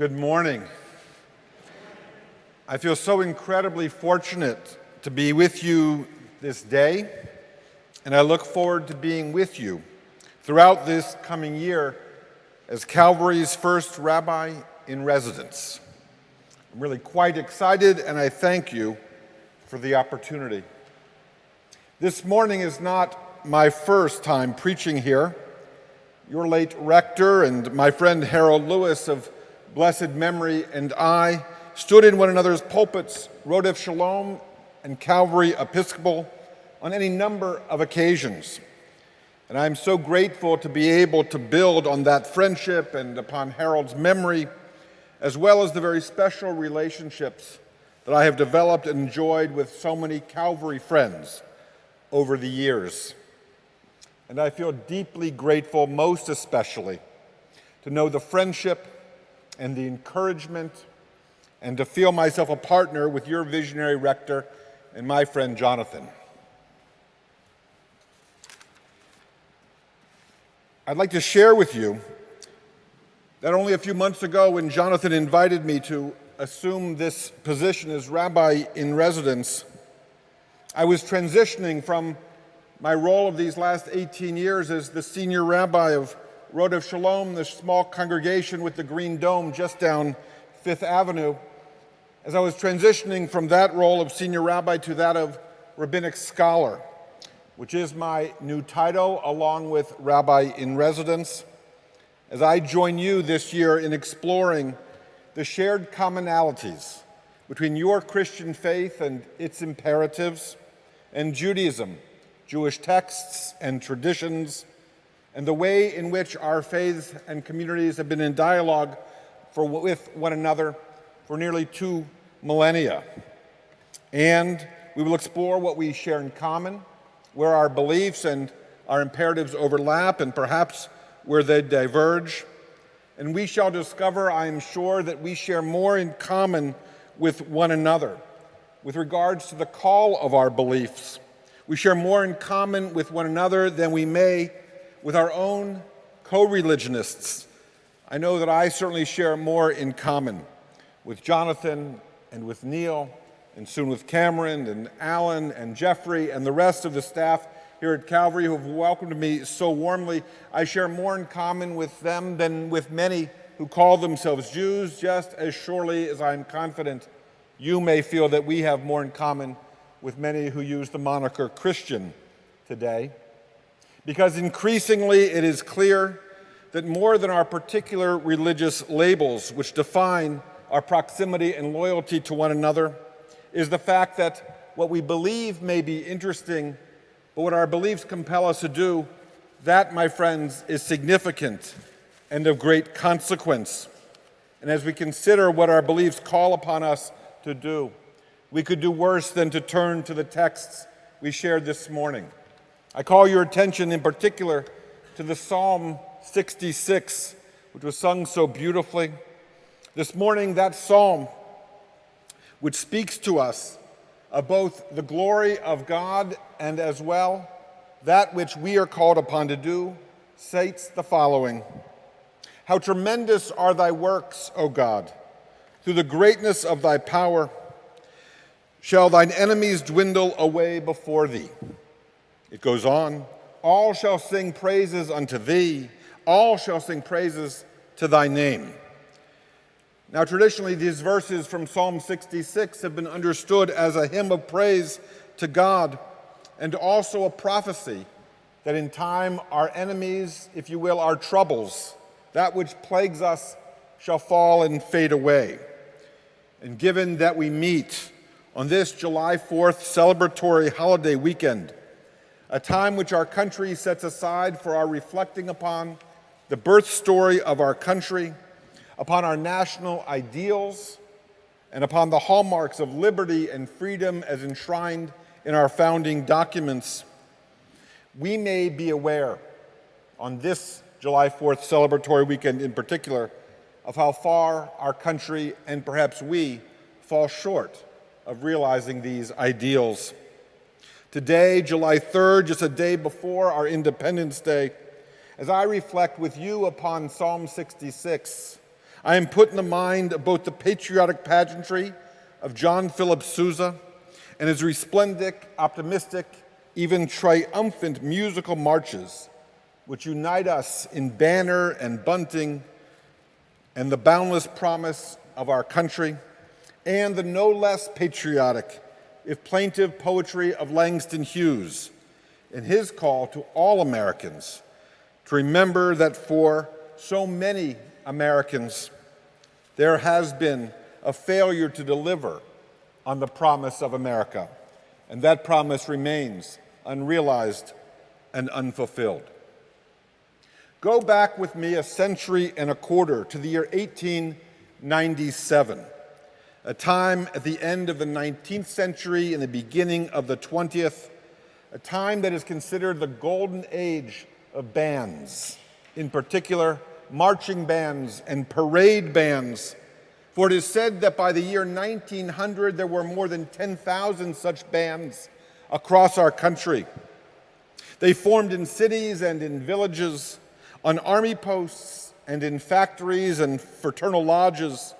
Good morning. I feel so incredibly fortunate to be with you this day, and I look forward to being with you throughout this coming year as Calvary's first Rabbi in residence. I'm really quite excited, and I thank you for the opportunity. This morning is not my first time preaching here. Your late rector and my friend Harold Lewis of blessed memory and I stood in one another's pulpits, Rodef Shalom and Calvary Episcopal, on any number of occasions. And I'm so grateful to be able to build on that friendship and upon Harold's memory, as well as the very special relationships that I have developed and enjoyed with so many Calvary friends over the years. And I feel deeply grateful, most especially, to know the friendship and the encouragement, and to feel myself a partner with your visionary rector and my friend Jonathan. I'd like to share with you that only a few months ago, when Jonathan invited me to assume this position as rabbi in residence, I was transitioning from my role of these last 18 years as the senior rabbi of Rodef Shalom, the small congregation with the green dome just down Fifth Avenue, as I was transitioning from that role of senior rabbi to that of rabbinic scholar, which is my new title, along with rabbi in residence, as I join you this year in exploring the shared commonalities between your Christian faith and its imperatives, and Judaism, Jewish texts and traditions, and the way in which our faiths and communities have been in dialogue with one another for nearly 2 millennia. And we will explore what we share in common, where our beliefs and our imperatives overlap, and perhaps where they diverge. And we shall discover, I am sure, that we share more in common with one another with regards to the call of our beliefs. We share more in common with one another than we may with our own co-religionists. I know that I certainly share more in common with Jonathan and with Neil, and soon with Cameron and Alan and Jeffrey and the rest of the staff here at Calvary who have welcomed me so warmly. I share more in common with them than with many who call themselves Jews, just as surely as I'm confident you may feel that we have more in common with many who use the moniker Christian today. Because increasingly it is clear that more than our particular religious labels, which define our proximity and loyalty to one another, is the fact that what we believe may be interesting, but what our beliefs compel us to do, that, my friends, is significant and of great consequence. And as we consider what our beliefs call upon us to do, we could do worse than to turn to the texts we shared this morning. I call your attention in particular to the Psalm 66, which was sung so beautifully. This morning, that psalm, which speaks to us of both the glory of God and as well that which we are called upon to do, states the following: How tremendous are thy works, O God! Through the greatness of thy power shall thine enemies dwindle away before thee. It goes on, all shall sing praises unto thee, all shall sing praises to thy name. Now, traditionally, these verses from Psalm 66 have been understood as a hymn of praise to God, and also a prophecy that in time our enemies, if you will, our troubles, that which plagues us, shall fall and fade away. And given that we meet on this July 4th celebratory holiday weekend, a time which our country sets aside for our reflecting upon the birth story of our country, upon our national ideals, and upon the hallmarks of liberty and freedom as enshrined in our founding documents, we may be aware on this July 4th celebratory weekend in particular of how far our country and perhaps we fall short of realizing these ideals. Today, July 3rd, just a day before our Independence Day, as I reflect with you upon Psalm 66, I am put in the mind of both the patriotic pageantry of John Philip Sousa and his resplendent, optimistic, even triumphant musical marches, which unite us in banner and bunting and the boundless promise of our country, and the no less patriotic, if plaintive poetry of Langston Hughes in his call to all Americans to remember that for so many Americans, there has been a failure to deliver on the promise of America, and that promise remains unrealized and unfulfilled. Go back with me a century and a quarter to the year 1897, a time at the end of the 19th century and the beginning of the 20th, a time that is considered the golden age of bands, in particular marching bands and parade bands, for it is said that by the year 1900 there were more than 10,000 such bands across our country. They formed in cities and in villages, on army posts and in factories and fraternal lodges,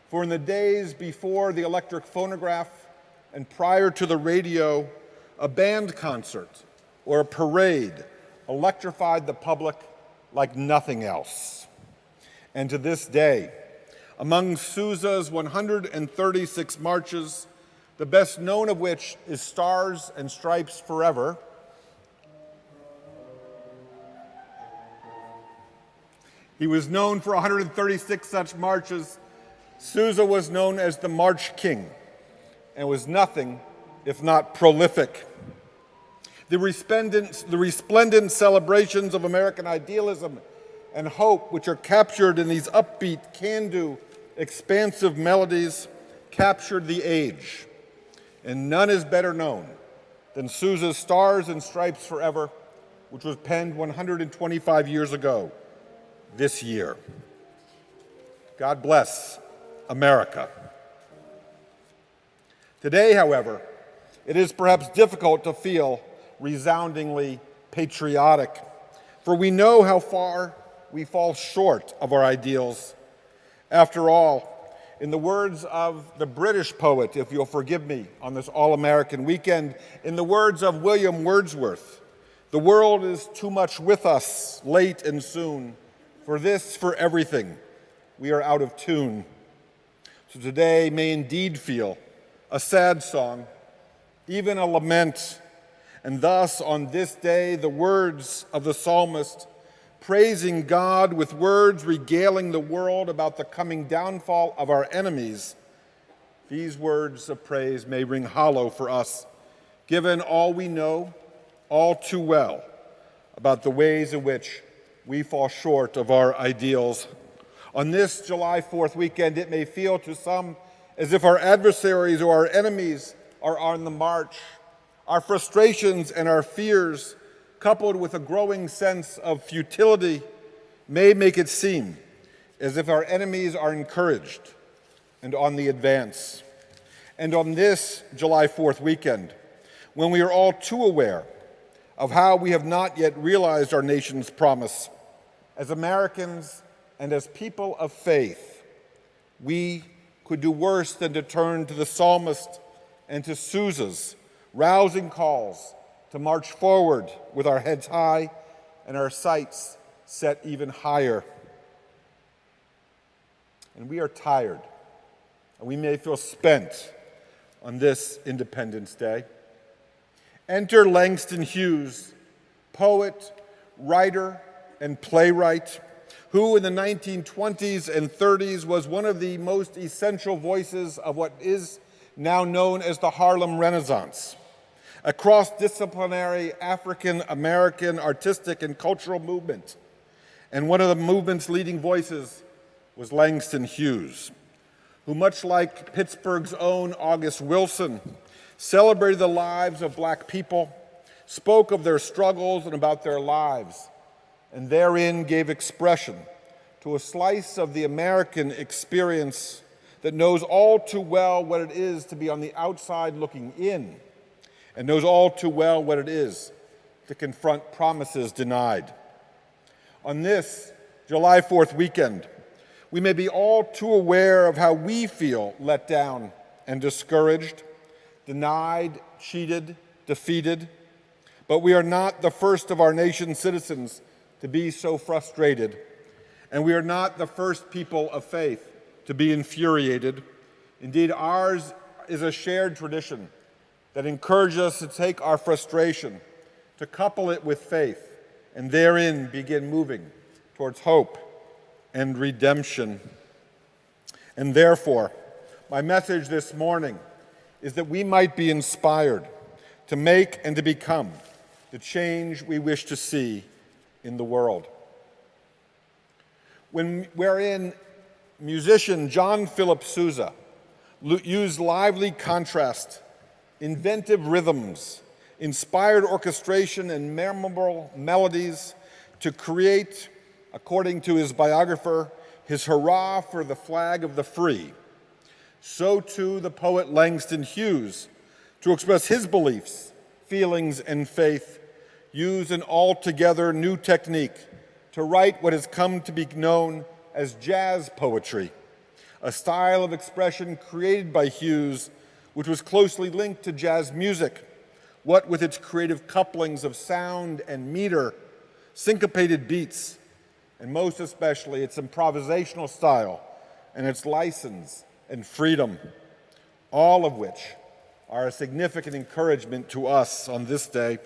for in the days before the electric phonograph and prior to the radio, a band concert or a parade electrified the public like nothing else. And to this day, among Sousa's 136 marches, the best known of which is Stars and Stripes Forever, he was known for 136 such marches. Sousa was known as the March King and was nothing if not prolific. The resplendent celebrations of American idealism and hope, which are captured in these upbeat, can-do, expansive melodies, captured the age. And none is better known than Sousa's Stars and Stripes Forever, which was penned 125 years ago this year. God bless America. Today, however, it is perhaps difficult to feel resoundingly patriotic, for we know how far we fall short of our ideals. After all, in the words of the British poet, if you'll forgive me on this All-American weekend, in the words of William Wordsworth, the world is too much with us, late and soon, for this, for everything, we are out of tune. So today may indeed feel a sad song, even a lament, and thus on this day the words of the psalmist praising God with words regaling the world about the coming downfall of our enemies, these words of praise may ring hollow for us, given all we know all too well about the ways in which we fall short of our ideals. On this July 4th weekend, it may feel to some as if our adversaries or our enemies are on the march. Our frustrations and our fears, coupled with a growing sense of futility, may make it seem as if our enemies are encouraged and on the advance. And on this July 4th weekend, when we are all too aware of how we have not yet realized our nation's promise, as Americans and as people of faith, we could do worse than to turn to the psalmist and to Sousa's rousing calls to march forward with our heads high and our sights set even higher. And we are tired, and we may feel spent on this Independence Day. Enter Langston Hughes, poet, writer, and playwright, who in the 1920s and 30s was one of the most essential voices of what is now known as the Harlem Renaissance, a cross-disciplinary African-American artistic and cultural movement. And one of the movement's leading voices was Langston Hughes, who, much like Pittsburgh's own August Wilson, celebrated the lives of Black people, spoke of their struggles and about their lives, and therein gave expression to a slice of the American experience that knows all too well what it is to be on the outside looking in, and knows all too well what it is to confront promises denied. On this July 4th weekend, We may be all too aware of how we feel let down and discouraged, denied, cheated, defeated, but we are not the first of our nation's citizens to be so frustrated, and we are not the first people of faith to be infuriated. Indeed, ours is a shared tradition that encourages us to take our frustration, to couple it with faith, and therein begin moving towards hope and redemption. And therefore, my message this morning is that we might be inspired to make and to become the change we wish to see in the world. Wherein musician John Philip Sousa used lively contrast, inventive rhythms, inspired orchestration, and memorable melodies to create, according to his biographer, his hurrah for the flag of the free, so too the poet Langston Hughes, to express his beliefs, feelings, and faith, used an altogether new technique to write what has come to be known as jazz poetry, a style of expression created by Hughes which was closely linked to jazz music, what with its creative couplings of sound and meter, syncopated beats, and most especially its improvisational style and its license and freedom, all of which are a significant encouragement to us on this day.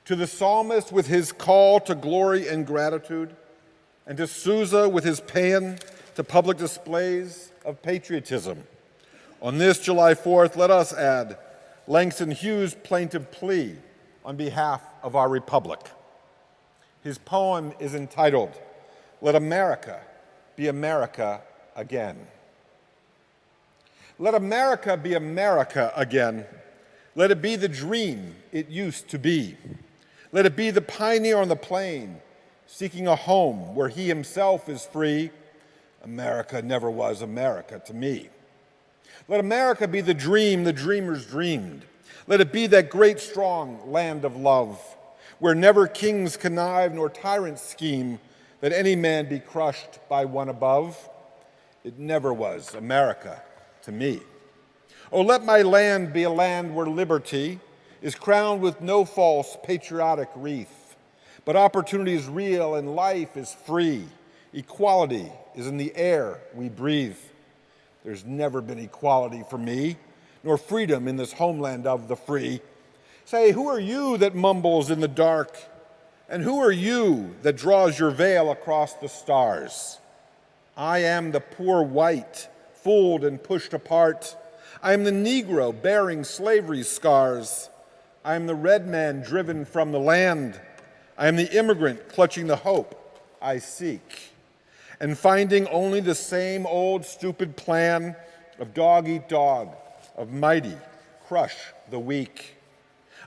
To the psalmist with his call to glory and gratitude, and to Sousa with his paean to public displays of patriotism. On this July 4th, let us add Langston Hughes' plaintive plea on behalf of our republic. His poem is entitled, "Let America Be America Again." Let America be America again. Let it be the dream it used to be. Let it be the pioneer on the plain, seeking a home where he himself is free. America never was America to me. Let America be the dream the dreamers dreamed. Let it be that great, strong land of love, where never kings connive nor tyrants scheme, that any man be crushed by one above. It never was America to me. Oh, let my land be a land where liberty is crowned with no false patriotic wreath, but opportunity is real and life is free. Equality is in the air we breathe. There's never been equality for me, nor freedom in this homeland of the free. Say, who are you that mumbles in the dark? And who are you that draws your veil across the stars? I am the poor white, fooled and pushed apart. I am the Negro bearing slavery's scars. I am the red man driven from the land. I am the immigrant clutching the hope I seek, and finding only the same old stupid plan of dog eat dog, of mighty crush the weak.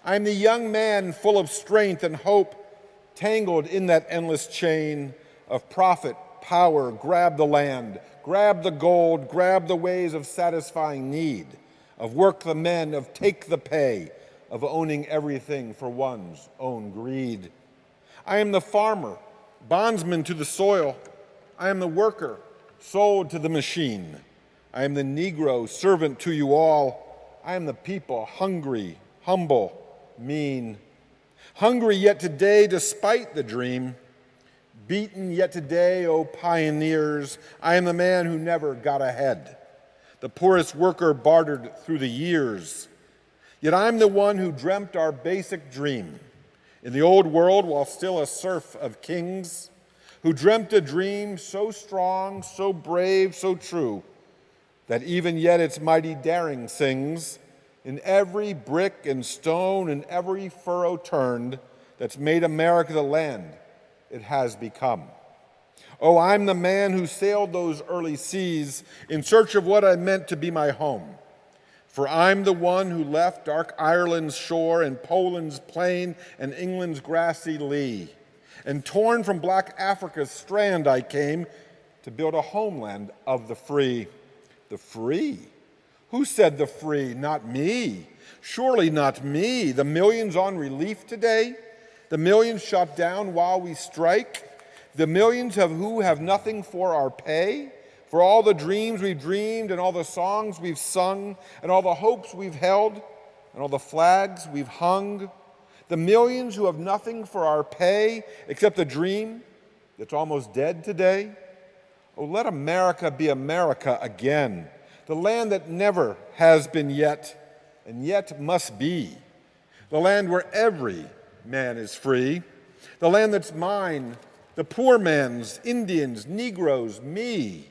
I am the young man full of strength and hope, tangled in that endless chain of profit, power, grab the land, grab the gold, grab the ways of satisfying need, of work the men, of take the pay, of owning everything for one's own greed. I am the farmer, bondsman to the soil. I am the worker, sold to the machine. I am the Negro, servant to you all. I am the people, hungry, humble, mean. Hungry yet today, despite the dream. Beaten yet today, O pioneers. I am the man who never got ahead. The poorest worker bartered through the years. Yet I'm the one who dreamt our basic dream. In the old world, while still a serf of kings, who dreamt a dream so strong, so brave, so true, that even yet its mighty daring sings in every brick and stone and every furrow turned that's made America the land it has become. Oh, I'm the man who sailed those early seas in search of what I meant to be my home. For I'm the one who left dark Ireland's shore and Poland's plain and England's grassy lea. And torn from black Africa's strand I came to build a homeland of the free. The free? Who said the free? Not me. Surely not me. The millions on relief today? The millions shot down while we strike? The millions of who have nothing for our pay, for all the dreams we've dreamed and all the songs we've sung and all the hopes we've held and all the flags we've hung. The millions who have nothing for our pay except a dream that's almost dead today. Oh, let America be America again, the land that never has been yet and yet must be, the land where every man is free, the land that's mine, the poor man's, Indians, Negroes, me,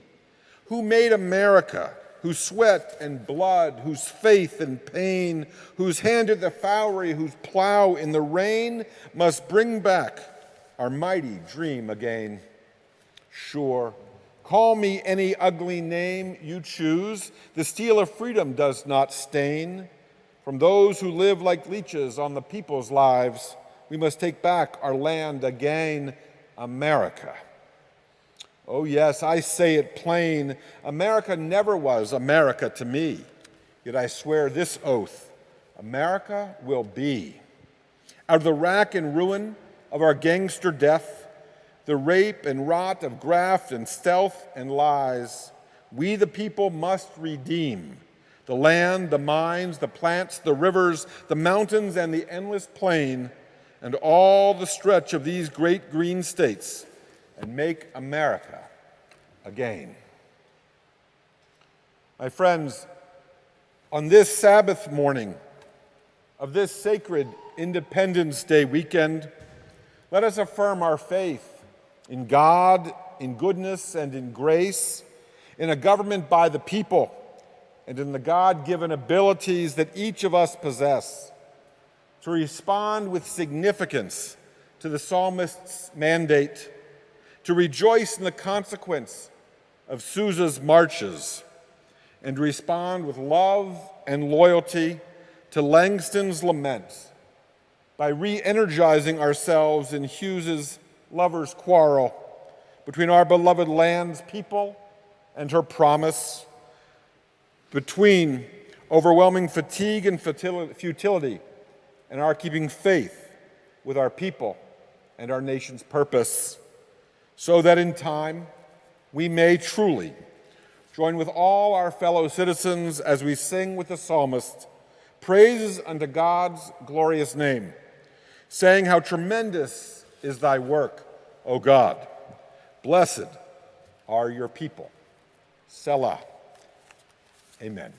who made America, whose sweat and blood, whose faith and pain, whose hand at the fowlery, whose plow in the rain, must bring back our mighty dream again. Sure, call me any ugly name you choose, the steel of freedom does not stain. From those who live like leeches on the people's lives, we must take back our land again, America. Oh yes, I say it plain, America never was America to me. Yet I swear this oath, America will be. Out of the rack and ruin of our gangster death, the rape and rot of graft and stealth and lies, we the people must redeem the land, the mines, the plants, the rivers, the mountains, and the endless plain, and all the stretch of these great green states, and make America again. My friends, on this Sabbath morning of this sacred Independence Day weekend, let us affirm our faith in God, in goodness, and in grace, in a government by the people, and in the God-given abilities that each of us possess to respond with significance to the psalmist's mandate, to rejoice in the consequence of Sousa's marches, and respond with love and loyalty to Langston's lament by re-energizing ourselves in Hughes's lover's quarrel between our beloved land's people and her promise, between overwhelming fatigue and futility and our keeping faith with our people and our nation's purpose, so that in time we may truly join with all our fellow citizens as we sing with the psalmist, praises unto God's glorious name, saying, how tremendous is thy work, O God. Blessed are your people. Selah. Amen.